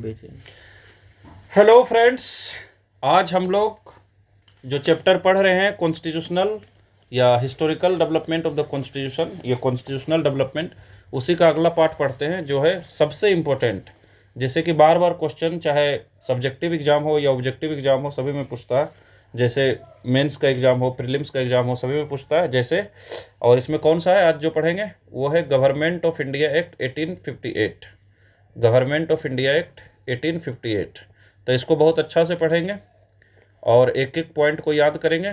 बेचे। Hello friends, आज हम लोग जो चैप्टर पढ़ रहे हैं कॉन्स्टिट्यूशनल या historical development of the constitution, ये कॉन्स्टिट्यूशनल डेवलपमेंट, उसी का अगला पार्ट पढ़ते हैं जो है सबसे इम्पोर्टेंट, जैसे कि बार बार क्वेश्चन चाहे सब्जेक्टिव एग्जाम हो या ऑब्जेक्टिव एग्जाम हो सभी में पूछता है। जैसे मेंस का एग्जाम हो, प्रीलिम्स का एग्जाम हो, सभी में पूछता है जैसे। और इसमें कौन सा है आज जो पढ़ेंगे वो है government of India act 1858। Government of India act 1858। तो इसको बहुत अच्छा से पढ़ेंगे और एक एक पॉइंट को याद करेंगे,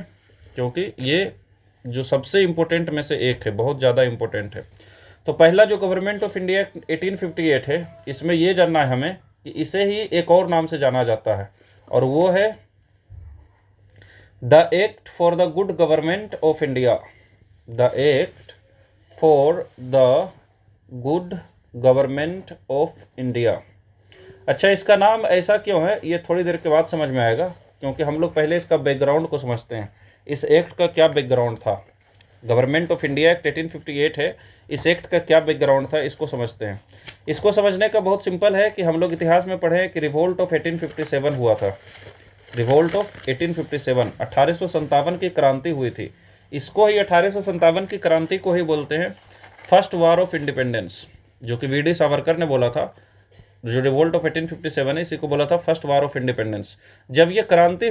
क्योंकि ये जो सबसे इम्पोर्टेंट में से एक है, बहुत ज़्यादा इम्पोर्टेंट है। तो पहला जो गवर्नमेंट ऑफ इंडिया एक्ट 1858 है, इसमें ये जानना है हमें कि इसे ही एक और नाम से जाना जाता है, और वो है the act for the good government of India. The act for the good government of India. अच्छा, इसका नाम ऐसा क्यों है ये थोड़ी देर के बाद समझ में आएगा, क्योंकि हम लोग पहले इसका बैकग्राउंड को समझते हैं। इस एक्ट का क्या बैकग्राउंड था? गवर्नमेंट ऑफ इंडिया एक्ट 1858 है, इस एक्ट का क्या बैकग्राउंड था इसको समझते हैं। इसको समझने का बहुत सिंपल है कि हम लोग इतिहास में पढ़े कि रिवोल्ट ऑफ 1857 हुआ था। रिवोल्ट ऑफ 1857, 1857 की क्रांति हुई थी। इसको ही 1857 की क्रांति को ही बोलते हैं फर्स्ट वार ऑफ इंडिपेंडेंस, जो कि वी डी सावरकर ने बोला था। जो रिवोल्ट ऑफ 1857 है, इसी को बोला था फर्स्ट वार ऑफ इंडिपेंडेंस। जब ये क्रांति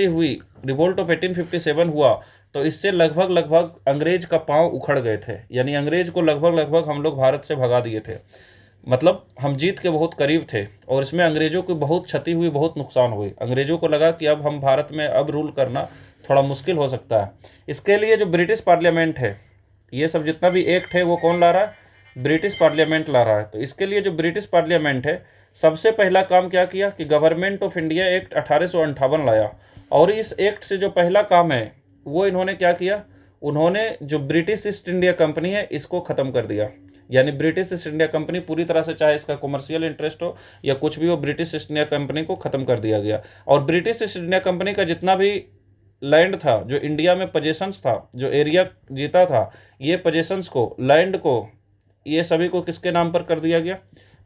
हुई, रिवोल्ट ऑफ 1857 हुआ, तो इससे लगभग अंग्रेज का पांव उखड़ गए थे। यानी अंग्रेज को लगभग हम लोग भारत से भगा दिए थे। मतलब हम जीत के बहुत करीब थे, और इसमें अंग्रेजों की बहुत क्षति हुई, बहुत नुकसान हुई। अंग्रेजों को लगा कि अब हम भारत में अब रूल करना थोड़ा मुश्किल हो सकता है। इसके लिए जो ब्रिटिश पार्लियामेंट है, ये सब जितना भी एक्ट है वो कौन ला रहा है? ब्रिटिश पार्लियामेंट ला रहा है। तो इसके लिए जो ब्रिटिश पार्लियामेंट है, सबसे पहला काम क्या किया कि गवर्नमेंट ऑफ इंडिया एक्ट 1858 लाया। और इस एक्ट से जो पहला काम है वो इन्होंने क्या किया, उन्होंने जो ब्रिटिश ईस्ट इंडिया कंपनी है इसको ख़त्म कर दिया। यानी ब्रिटिश ईस्ट इंडिया कंपनी पूरी तरह से, चाहे इसका कमर्शियल इंटरेस्ट हो या कुछ भी हो, ब्रिटिश ईस्ट इंडिया कंपनी को ख़त्म कर दिया गया। और ब्रिटिश ईस्ट इंडिया कंपनी का जितना भी लैंड था, जो इंडिया में पोजेशंस था, जो एरिया जीता था, ये पोजेशंस को, लैंड को, ये सभी को किसके नाम पर कर दिया गया?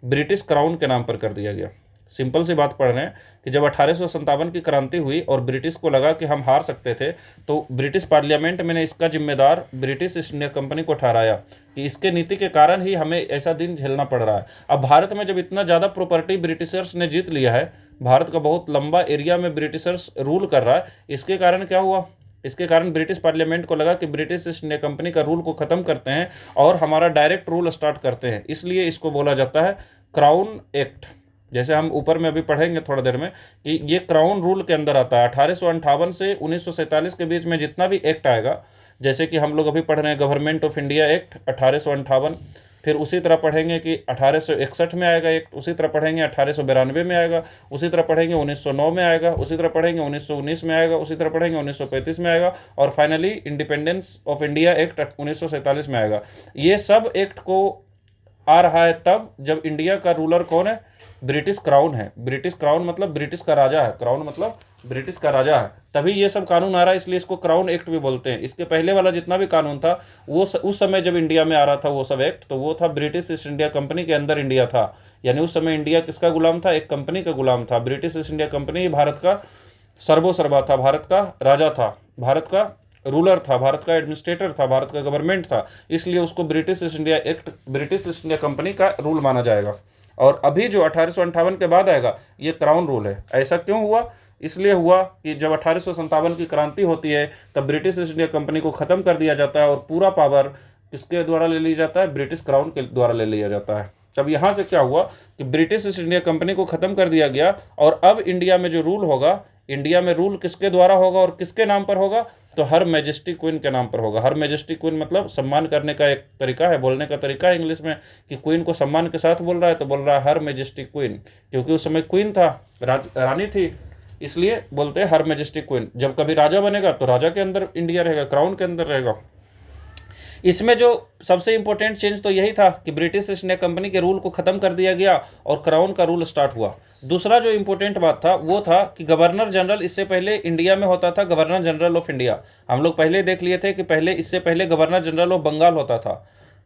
ब्रिटिश क्राउन के नाम पर कर दिया गया। सिंपल सी बात पढ़ रहे हैं कि जब 1857 की क्रांति हुई और ब्रिटिश को लगा कि हम हार सकते थे, तो ब्रिटिश पार्लियामेंट में ने इसका जिम्मेदार ब्रिटिश ईस्ट इंडिया कंपनी को ठहराया कि इसके नीति के कारण ही हमें ऐसा दिन झेलना पड़ रहा है। अब भारत में जब इतना ज़्यादा प्रॉपर्टी ब्रिटिशर्स ने जीत लिया है, भारत का बहुत लंबा एरिया में ब्रिटिशर्स रूल कर रहा है, इसके कारण क्या हुआ? इसके कारण ब्रिटिश पार्लियामेंट को लगा कि ब्रिटिश ईस्ट इंडिया कंपनी का रूल को ख़त्म करते हैं और हमारा डायरेक्ट रूल स्टार्ट करते हैं। इसलिए इसको बोला जाता है क्राउन एक्ट। जैसे हम ऊपर में अभी पढ़ेंगे थोड़ा देर में कि ये क्राउन रूल के अंदर आता है। 1858 से 1947 के बीच में जितना भी एक्ट आएगा, जैसे कि हम लोग अभी पढ़ रहे हैं गवर्नमेंट ऑफ इंडिया एक्ट 1858, फिर उसी तरह पढ़ेंगे कि 1861 में आएगा एक्ट, उसी तरह पढ़ेंगे 1892 में आएगा, उसी तरह पढ़ेंगे 1909 में आएगा, उसी तरह पढ़ेंगे 1919 में आएगा, उसी तरह पढ़ेंगे 1935 में आएगा, और finally independence of India act 1947 में आएगा। ये सब एक्ट को आ रहा है तब जब इंडिया का रूलर कौन है? ब्रिटिश क्राउन है। ब्रिटिश क्राउन मतलब ब्रिटिश का राजा है, क्राउन मतलब ब्रिटिश का राजा है, तभी ये सब कानून आ रहा है, इसलिए इसको क्राउन एक्ट भी बोलते हैं। इसके पहले वाला जितना भी कानून था वो उस समय जब इंडिया में आ रहा था वो सब एक्ट, तो वो था ब्रिटिश ईस्ट इंडिया कंपनी के अंदर इंडिया था। यानी उस समय इंडिया किसका गुलाम था? एक कंपनी का गुलाम था। ब्रिटिश ईस्ट इंडिया कंपनी ही भारत का सर्वोसर्वा था, भारत का राजा था, भारत का रूलर था, भारत का एडमिनिस्ट्रेटर था, भारत का गवर्नमेंट था। इसलिए उसको British east India act, British east India company का रूल माना जाएगा। और अभी जो 1858 के बाद आएगा ये क्राउन रूल है। ऐसा क्यों हुआ? इसलिए हुआ कि जब 1857 की क्रांति होती है तब ब्रिटिश ईस्ट इंडिया कंपनी को ख़त्म कर दिया जाता है और पूरा पावर किसके द्वारा ले लिया जाता है? ब्रिटिश क्राउन के द्वारा ले लिया जाता है। तब यहाँ से क्या हुआ कि ब्रिटिश ईस्ट इंडिया कंपनी को ख़त्म कर दिया गया, और अब इंडिया में जो रूल होगा, इंडिया में रूल किसके द्वारा होगा और किसके नाम पर होगा? तो हर मैजेस्टी क्वीन के नाम पर होगा। हर मैजेस्टी क्वीन मतलब सम्मान करने का एक तरीका है, बोलने का तरीका है इंग्लिश में, कि क्वीन को सम्मान के साथ बोल रहा है तो बोल रहा है हर मैजेस्टी क्वीन, क्योंकि उस समय क्वीन था, रानी थी, इसलिए बोलते हैं हर मैजेस्टी क्वीन। जब कभी राजा बनेगा तो राजा के अंदर इंडिया रहेगा, क्राउन के अंदर रहेगा। इसमें जो सबसे इंपॉर्टेंट चेंज तो यही था कि ब्रिटिश ईस्ट इंडिया कंपनी के रूल को ख़त्म कर दिया गया और क्राउन का रूल स्टार्ट हुआ। दूसरा जो इंपॉर्टेंट बात था वो था कि गवर्नर जनरल, इससे पहले इंडिया में होता था गवर्नर जनरल ऑफ इंडिया। हम लोग पहले देख लिए थे कि इससे पहले गवर्नर जनरल ऑफ बंगाल होता था।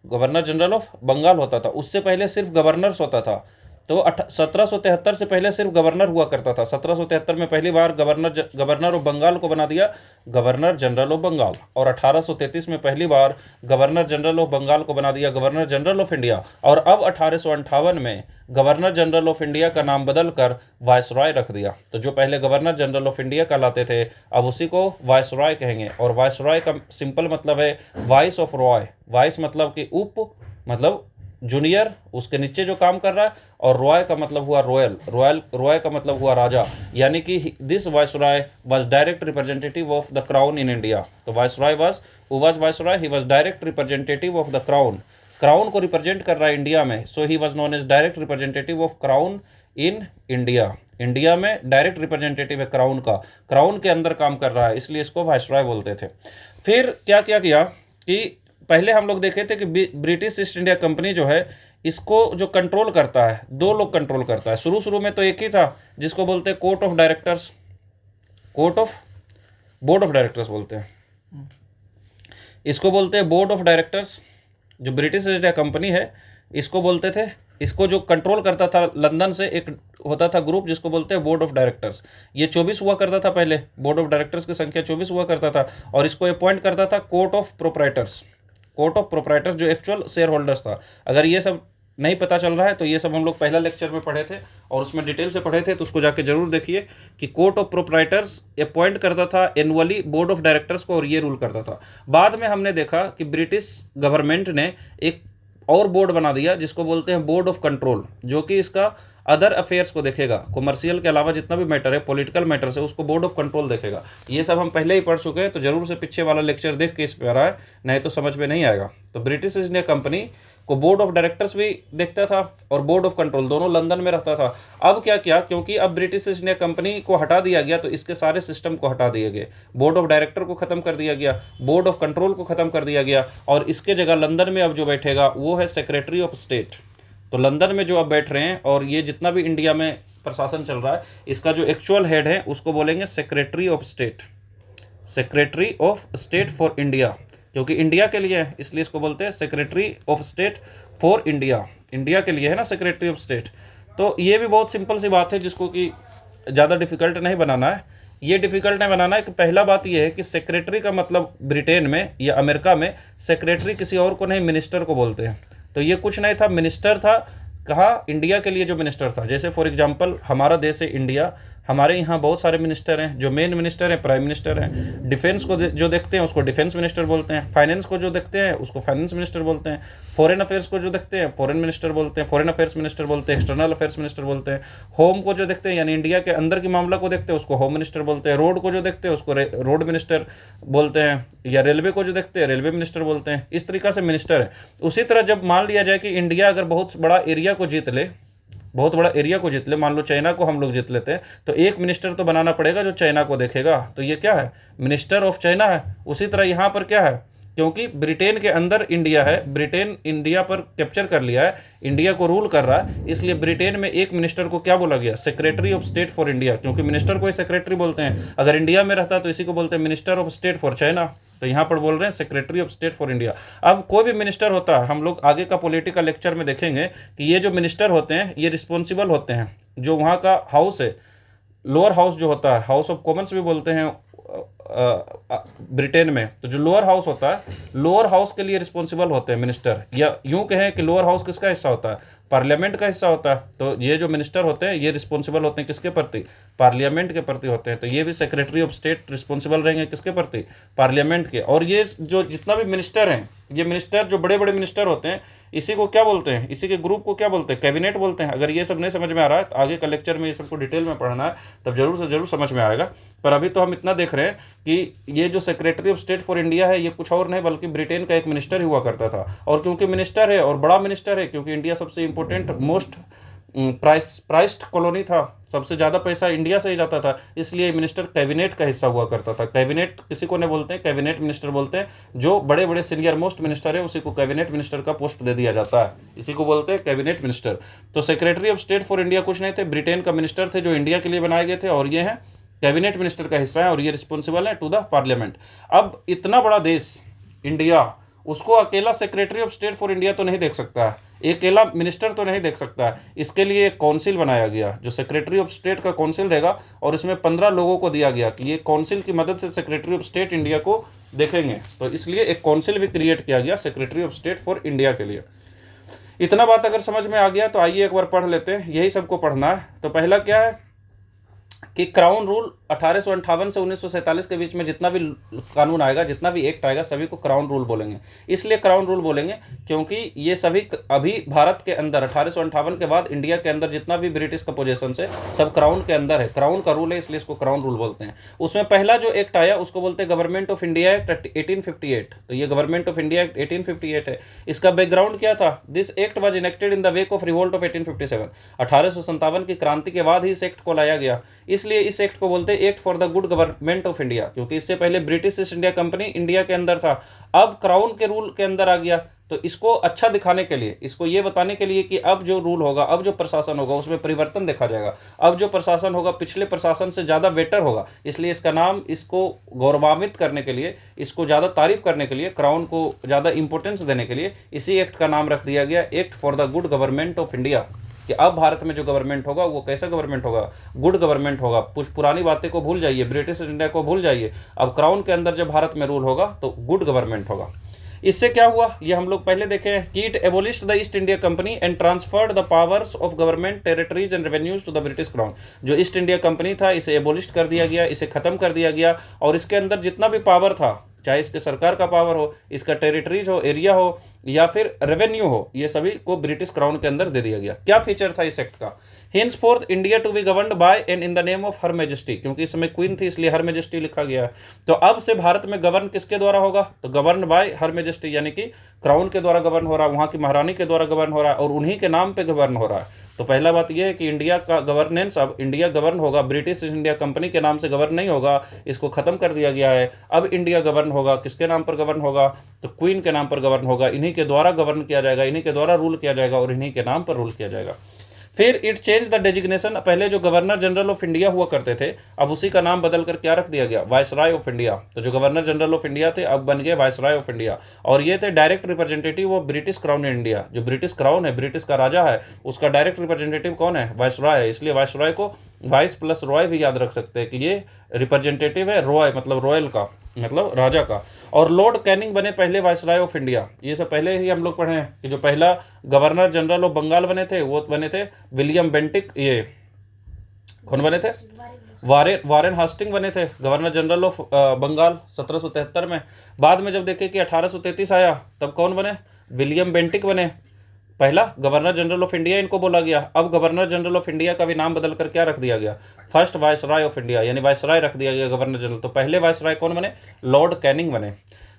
गवर्नर जनरल ऑफ बंगाल होता था। उससे पहले सिर्फ गवर्नर्स होता था। तो 1773 से पहले सिर्फ गवर्नर हुआ करता था। 1773 में पहली बार गवर्नर ऑफ बंगाल को बना दिया गवर्नर जनरल ऑफ बंगाल, और 1833 में पहली बार गवर्नर जनरल ऑफ बंगाल को बना दिया गवर्नर जनरल ऑफ इंडिया। और अब 1858 में गवर्नर जनरल ऑफ इंडिया का नाम बदल कर वायसरॉय रख दिया। तो जो पहले गवर्नर जनरल ऑफ इंडिया कहलाते थे, अब उसी को वायसरॉय कहेंगे। और वायसरॉय का सिंपल मतलब है वाइस ऑफ रॉय। वाइस मतलब कि उप, मतलब जूनियर, उसके नीचे जो काम कर रहा है, और रॉय का मतलब हुआ रॉय का मतलब हुआ राजा। यानी कि this viceroy was direct representative of the crown in India. तो viceroy viceroy, he was direct representative of the crown को रिप्रेजेंट कर रहा है इंडिया में। So he was known as direct representative of crown in India. India में direct representative है crown का, crown के अंदर काम कर रहा है, इसलिए इसको वायसरॉय बोलते थे। फिर क्या क्या किया कि पहले हम लोग देखे थे कि ब्रिटिश ईस्ट इंडिया कंपनी जो है, इसको जो कंट्रोल करता है, दो लोग कंट्रोल करता है। शुरू में तो एक ही था, जिसको बोलते हैं बोर्ड ऑफ डायरेक्टर्स बोलते हैं। इसको बोलते हैं बोर्ड ऑफ डायरेक्टर्स। जो ब्रिटिश ईस्ट इंडिया कंपनी है, इसको बोलते थे, इसको जो कंट्रोल करता था लंदन से एक होता था ग्रुप, जिसको बोलते हैं बोर्ड ऑफ डायरेक्टर्स। ये 24 हुआ करता था पहले, बोर्ड ऑफ डायरेक्टर्स की संख्या 24 हुआ करता था। और इसको अपॉइंट करता था कोर्ट ऑफ प्रोप्राइटर्स जो एक्चुअल शेयर होल्डर्स था। अगर ये सब नहीं पता चल रहा है तो ये सब हम लोग पहला लेक्चर में पढ़े थे और उसमें डिटेल से पढ़े थे, तो उसको जाके जरूर देखिए कि कोर्ट ऑफ प्रोप्राइटर्स अपॉइंट करता था एनुअली बोर्ड ऑफ डायरेक्टर्स को, और ये रूल करता था। बाद में हमने देखा कि ब्रिटिश गवर्नमेंट ने एक और बोर्ड बना दिया, जिसको बोलते हैं बोर्ड ऑफ कंट्रोल, जो कि इसका अदर अफेयर्स को देखेगा। कॉमर्शियल के अलावा जितना भी मैटर है, पॉलिटिकल मैटर्स है, उसको बोर्ड ऑफ कंट्रोल देखेगा। ये सब हम पहले ही पढ़ चुके हैं, तो जरूर से पीछे वाला लेक्चर देख के इस पे आ रहा है, नहीं तो समझ में नहीं आएगा। तो ब्रिटिश ईस्ट इंडिया कंपनी को बोर्ड ऑफ डायरेक्टर्स भी देखता था और बोर्ड ऑफ कंट्रोल, दोनों लंदन में रहता था। अब क्या किया, क्योंकि अब ब्रिटिश ईस्ट इंडिया कंपनी को हटा दिया गया, तो इसके सारे सिस्टम को हटा दिए गए। बोर्ड ऑफ डायरेक्टर को खत्म कर दिया गया, बोर्ड ऑफ कंट्रोल को खत्म कर दिया गया, और इसके जगह लंदन में अब जो बैठेगा वो है सेक्रेटरी ऑफ स्टेट। तो लंदन में जो अब बैठ रहे हैं, और ये जितना भी इंडिया में प्रशासन चल रहा है, इसका जो एक्चुअल हेड है उसको बोलेंगे secretary of state for India, क्योंकि इंडिया के लिए है इसलिए इसको बोलते हैं secretary of state for India. India के लिए है ना सेक्रेटरी ऑफ स्टेट। तो ये भी बहुत सिंपल सी बात है, जिसको कि ज़्यादा डिफिकल्ट नहीं बनाना है। ये डिफिकल्ट नहीं बनाना है कि पहला बात ये है कि सेक्रेटरी का मतलब ब्रिटेन में या अमेरिका में सेक्रेटरी किसी और को नहीं, मिनिस्टर को बोलते हैं। तो ये कुछ नहीं था, मिनिस्टर था। कहा, इंडिया के लिए जो मिनिस्टर था। जैसे फॉर एग्जांपल हमारा देश है इंडिया, हमारे यहाँ बहुत सारे मिनिस्टर हैं। जो मेन मिनिस्टर हैं प्राइम मिनिस्टर हैं। डिफेंस को जो देखते हैं उसको डिफेंस मिनिस्टर बोलते हैं। फाइनेंस को जो देखते हैं उसको फाइनेंस मिनिस्टर बोलते हैं। फॉरेन अफेयर्स को जो देखते हैं फॉरेन मिनिस्टर बोलते हैं, फॉरेन अफेयर्स मिनिस्टर बोलते हैं, एक्सटर्नल अफेयर्स मिनिस्टर बोलते हैं। होम को जो देखते हैं यानी इंडिया के अंदर की मामला को देखते हैं उसको होम मिनिस्टर बोलते हैं। रोड को जो देखते हैं उसको रोड मिनिस्टर बोलते हैं, या रेलवे को जो देखते हैं रेलवे मिनिस्टर बोलते हैं। इस तरीका से मिनिस्टर है। उसी तरह जब मान लिया जाए कि इंडिया अगर बहुत बड़ा एरिया को जीत ले, मान लो चाइना को हम लोग जीत लेते हैं, तो एक मिनिस्टर तो बनाना पड़ेगा जो चाइना को देखेगा। तो ये क्या है, मिनिस्टर ऑफ चाइना है। उसी तरह यहाँ पर क्या है, क्योंकि ब्रिटेन के अंदर इंडिया है, ब्रिटेन इंडिया पर कैप्चर कर लिया है, इंडिया को रूल कर रहा है, इसलिए ब्रिटेन में एक मिनिस्टर को क्या बोला गया, secretary of state for India. क्योंकि मिनिस्टर को ही सेक्रेटरी बोलते हैं। अगर इंडिया में रहता तो इसी को बोलते हैं minister of state for China. तो यहाँ पर बोल रहे हैं secretary of state for India. अब कोई भी मिनिस्टर होता है, हम लोग आगे का पॉलिटिकल लेक्चर में देखेंगे कि ये जो मिनिस्टर होते हैं ये रिस्पॉन्सिबल होते हैं। जो वहाँ का हाउस है, लोअर हाउस जो होता है, हाउस ऑफ कॉमन्स भी बोलते हैं ब्रिटेन में। तो जो लोअर हाउस होता है, लोअर हाउस के लिए रिस्पॉन्सिबल होते हैं मिनिस्टर, या यूं कहें कि लोअर हाउस किसका हिस्सा होता है, पार्लियामेंट का हिस्सा होता है। तो ये जो मिनिस्टर होते हैं ये रिस्पॉन्सिबल होते हैं किसके प्रति, पार्लियामेंट के प्रति होते हैं। तो ये भी सेक्रेटरी ऑफ स्टेट रिस्पॉन्सिबल रहेंगे किसके प्रति, पार्लियामेंट के। और ये जो जितना भी मिनिस्टर हैं, ये मिनिस्टर जो बड़े बड़े मिनिस्टर होते हैं, इसी को क्या बोलते हैं, इसी के ग्रुप को क्या बोलते हैं, कैबिनेट बोलते हैं। अगर ये सब नहीं समझ में आ रहा है तो आगे का लेक्चर में ये सबको डिटेल में पढ़ना है, तब जरूर से जरूर समझ में आएगा। पर अभी तो हम इतना देख रहे हैं कि ये जो secretary of state for India है ये कुछ और नहीं बल्कि ब्रिटेन का एक मिनिस्टर ही हुआ करता था। और क्योंकि मिनिस्टर है और बड़ा मिनिस्टर है, क्योंकि इंडिया सबसे इंपॉर्टेंट मोस्ट प्राइस्ड कॉलोनी था, सबसे ज़्यादा पैसा इंडिया से ही जाता था, इसलिए मिनिस्टर कैबिनेट का हिस्सा हुआ करता था। कैबिनेट किसी को नहीं बोलते हैं, कैबिनेट मिनिस्टर बोलते हैं। जो बड़े बड़े सीनियर मोस्ट मिनिस्टर है उसी को कैबिनेट मिनिस्टर का पोस्ट दे दिया जाता है, इसी को बोलते हैं कैबिनेट मिनिस्टर। तो secretary of state for India कुछ नहीं थे, ब्रिटेन का मिनिस्टर थे जो इंडिया के लिए बनाए गए थे, और ये हैं कैबिनेट मिनिस्टर का हिस्सा है, और ये रिस्पॉन्सिबल है टू द पार्लियामेंट। अब इतना बड़ा देश इंडिया, उसको अकेला secretary of state for India तो नहीं देख सकता है, अकेला मिनिस्टर तो नहीं देख सकता है। इसके लिए एक काउंसिल बनाया गया जो सेक्रेटरी ऑफ स्टेट का काउंसिल रहेगा, और इसमें 15 लोगों को दिया गया कि ये काउंसिल की मदद से सेक्रेटरी ऑफ स्टेट इंडिया को देखेंगे। तो इसलिए एक काउंसिल भी क्रिएट किया गया secretary of state for India के लिए। इतना बात अगर समझ में आ गया तो आइए एक बार पढ़ लेते हैं, यही सबको पढ़ना है। तो पहला क्या है कि क्राउन रूल 1858 से 1947 के बीच में जितना भी कानून आएगा, जितना भी एक्ट आएगा, सभी को क्राउन रूल बोलेंगे। इसलिए क्राउन रूल बोलेंगे क्योंकि ये सभी अभी भारत के अंदर 1858 के बाद इंडिया के अंदर जितना भी ब्रिटिश का पोजेशन है सब क्राउन के अंदर है, क्राउन का रूल है, इसलिए इसको क्राउन रूल बोलते हैं। उसमें पहला जो एक्ट आया उसको बोलते हैं गवर्नमेंट ऑफ इंडिया एक्ट 1858। तो ये गवर्नमेंट ऑफ इंडिया एक्ट 1858 है। इसका बैकग्राउंड क्या था? This act was enacted in the wake of revolt of 1857। 1857 की क्रांति के बाद ही इस एक्ट को लाया गया, इसलिए इस एक्ट को बोलते हैं act for the good government of India. क्योंकि इससे पहले British east India company India के अंदर था, अब क्राउन के रूल के अंदर आ गया। तो इसको अच्छा दिखाने के लिए, इसको ये बताने के लिए कि अब जो रूल होगा, अब जो प्रशासन होगा उसमें परिवर्तन देखा जाएगा, अब जो प्रशासन होगा पिछले प्रशासन से ज़्यादा बेटर होगा। इसलिए इसका नाम, इसको गौरवान्वित करने के लिए, इसको ज़्यादा तारीफ करने के लिए, क्राउन को ज़्यादा इंपॉर्टेंस देने के लिए इसी एक्ट का नाम रख दिया गया act for the good government of India. कि अब भारत में जो गवर्नमेंट होगा वो कैसा गवर्नमेंट होगा? गुड गवर्नमेंट होगा। कुछ पुरानी बातें को भूल जाइए, ब्रिटिश इंडिया को भूल जाइए, अब क्राउन के अंदर जब भारत में रूल होगा तो गुड गवर्नमेंट होगा। इससे क्या हुआ ये हम लोग पहले देखे हैं कि it abolished the East India Company and transferred the powers of government territories and revenues to the British Crown. जो ईस्ट इंडिया कंपनी था इसे एबोलिश कर दिया गया, इसे खत्म कर दिया गया, और इसके अंदर जितना भी पावर था, चाहे इसके सरकार का पावर हो, इसका टेरिटरीज हो, एरिया हो, या फिर रेवेन्यू हो, ये सभी को ब्रिटिश क्राउन के अंदर दे दिया गया। क्या फीचर था इस एक्ट का? Henceforth India to be governed by and in the name of her majesty. क्योंकि इस समय क्वीन थी इसलिए हर मैजेस्टी लिखा गया है। तो अब से भारत में गवर्न किसके द्वारा होगा? तो गवर्न बाय हर मैजेस्टी, यानी कि क्राउन के द्वारा गवर्न हो रहा है, वहां की महारानी के द्वारा गवर्न हो रहा है, और उन्हीं के नाम पे गवर्न हो रहा है। तो पहला बात यह है कि इंडिया का गवर्नेंस, अब इंडिया गवर्न होगा, ब्रिटिश इंडिया कंपनी के नाम से गवर्न नहीं होगा, इसको खत्म कर दिया गया है। अब इंडिया गवर्न होगा, किसके नाम पर गवर्न होगा? तो क्वीन के नाम पर गवर्न होगा, इन्हीं के द्वारा गवर्न किया जाएगा, इन्हीं के द्वारा रूल किया जाएगा, और इन्हीं के नाम पर रूल किया जाएगा। फिर इट चेंज द डेजिग्नेशन, पहले जो गवर्नर जनरल ऑफ इंडिया हुआ करते थे अब उसी का नाम बदल कर क्या रख दिया गया? Viceroy of India. तो जो गवर्नर जनरल ऑफ इंडिया थे अब बन गए वायसराय ऑफ इंडिया, और ये थे direct representative of British crown in India. जो ब्रिटिश क्राउन है, ब्रिटिश का राजा है, उसका डायरेक्ट रिप्रेजेंटेटिव कौन है? वायसराय है। इसलिए वायसराय को वाइस प्लस रॉय भी याद रख सकते हैं कि ये रिप्रेजेंटेटिव है, रॉय मतलब रॉयल का, मतलब राजा का। और लॉर्ड कैनिंग बने पहले वायसराय ऑफ इंडिया। ये सब पहले ही हम लोग पढ़े हैं कि जो पहला गवर्नर जनरल ऑफ बंगाल बने थे वो बने थे विलियम बेंटिक। ये कौन बने थे? वारेन हास्टिंग बने थे गवर्नर जनरल ऑफ बंगाल 1773 में। बाद में जब देखे कि 1833 आया तब कौन बने? विलियम बेंटिक बने पहला गवर्नर जनरल ऑफ इंडिया, इनको बोला गया। अब गवर्नर जनरल ऑफ इंडिया का भी नाम बदल कर क्या रख दिया गया? फर्स्ट वायसराय ऑफ इंडिया, यानी वायसराय रख दिया गया गवर्नर जनरल। तो पहले वायसराय कौन बने? लॉर्ड कैनिंग बने।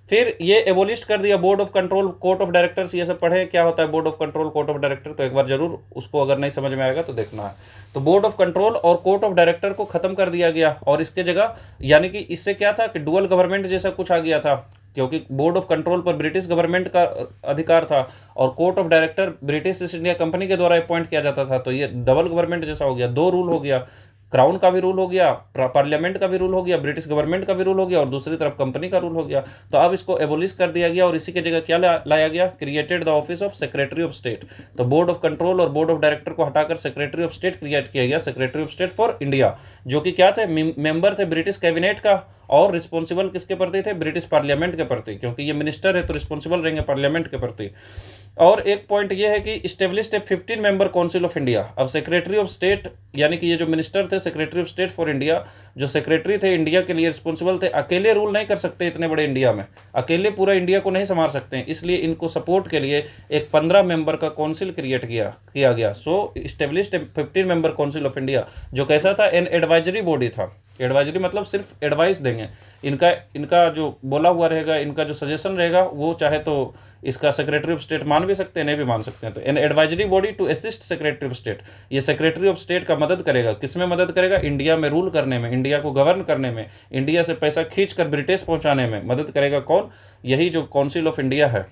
फिर ये एबोलिश कर दिया board of control, court of directors. ये सब पढ़े क्या होता है board of control, court of director? तो एक बार जरूर उसको अगर नहीं समझ में आएगा तो देखना है। तो बोर्ड ऑफ कंट्रोल और कोर्ट ऑफ डायरेक्टर को खत्म कर दिया गया, और इसके जगह, यानी कि इससे क्या था कि डुअल गवर्नमेंट जैसा कुछ आ गया था, क्योंकि बोर्ड ऑफ कंट्रोल पर ब्रिटिश गवर्नमेंट का अधिकार था और court of director British east India company के द्वारा अपॉइंट किया जाता था। तो ये डबल गवर्नमेंट जैसा हो गया, दो रूल हो गया, क्राउन का भी रूल हो गया, पार्लियामेंट का भी रूल हो गया, ब्रिटिश गवर्नमेंट का भी रूल हो गया, और दूसरी तरफ कंपनी का रूल हो गया। तो अब इसको एबोलिश कर दिया गया, और इसी की जगह क्या लाया गया? Created the office of secretary of state. तो बोर्ड ऑफ कंट्रोल और बोर्ड ऑफ डायरेक्टर को हटाकर सेक्रेटरी ऑफ स्टेट क्रिएट किया गया, secretary of state for India, जो कि क्या थे? मेंबर थे ब्रिटिश कैबिनेट का, और रिस्पॉन्सिबल किसके प्रति थे? ब्रिटिश पार्लियामेंट के प्रति, क्योंकि ये मिनिस्टर है तो रिस्पॉन्सिबल रहेंगे पार्लियामेंट के प्रति। और एक पॉइंट ये है कि established A 15 member council of India. अब सेक्रेटरी ऑफ स्टेट, यानी कि ये जो मिनिस्टर थे secretary of state for India, जो सेक्रेटरी थे इंडिया के लिए रिस्पॉन्सिबल थे, अकेले रूल नहीं कर सकते इतने बड़े इंडिया में, अकेले पूरा इंडिया को नहीं संभाल सकते हैं, इसलिए इनको सपोर्ट के लिए एक 15 मेंबर का काउंसिल क्रिएट किया गया। So established 15 member council of India, जो कैसा था? एन एडवाइजरी बॉडी था। एडवाइजरी मतलब सिर्फ एडवाइस देंगे, इनका जो बोला हुआ रहेगा, इनका जो सजेशन रहेगा वो चाहे तो इसका सेक्रेटरी ऑफ स्टेट मान भी सकते हैं, नहीं भी मान सकते हैं। तो an advisory body to assist secretary of state, ये सेक्रेटरी ऑफ स्टेट का मदद करेगा। किसमें मदद करेगा? इंडिया में रूल करने में, इंडिया को गवर्न करने में, इंडिया से पैसा खींच कर ब्रिटिश पहुंचाने में मदद करेगा। कौन? यही जो काउंसिल ऑफ इंडिया है।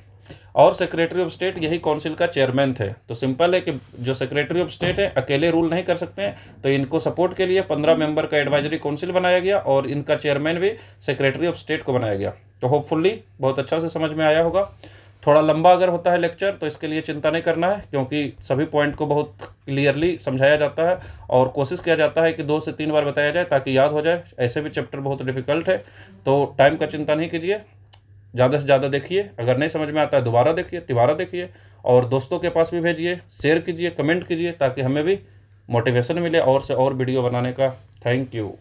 और सेक्रेटरी ऑफ स्टेट यही काउंसिल का चेयरमैन थे। तो सिंपल है कि जो सेक्रेटरी ऑफ स्टेट है अकेले रूल नहीं कर सकते हैं, तो इनको सपोर्ट के लिए 15 मेंबर का एडवाइजरी काउंसिल बनाया गया और इनका चेयरमैन भी सेक्रेटरी ऑफ स्टेट को बनाया गया। तो होपफुली बहुत अच्छा से समझ में आया होगा। थोड़ा लंबा अगर होता है लेक्चर तो इसके लिए चिंता नहीं करना है, क्योंकि सभी पॉइंट को बहुत क्लियरली समझाया जाता है और कोशिश किया जाता है कि 2 से 3 बार बताया जाए ताकि याद हो जाए। ऐसे भी चैप्टर बहुत डिफिकल्ट है, तो टाइम का चिंता नहीं कीजिए, ज़्यादा से ज़्यादा देखिए। अगर नहीं समझ में आता है दोबारा देखिए, तिबारा देखिए, और दोस्तों के पास भी भेजिए, शेयर कीजिए, कमेंट कीजिए, ताकि हमें भी मोटिवेशन मिले और से और वीडियो बनाने का। Thank you.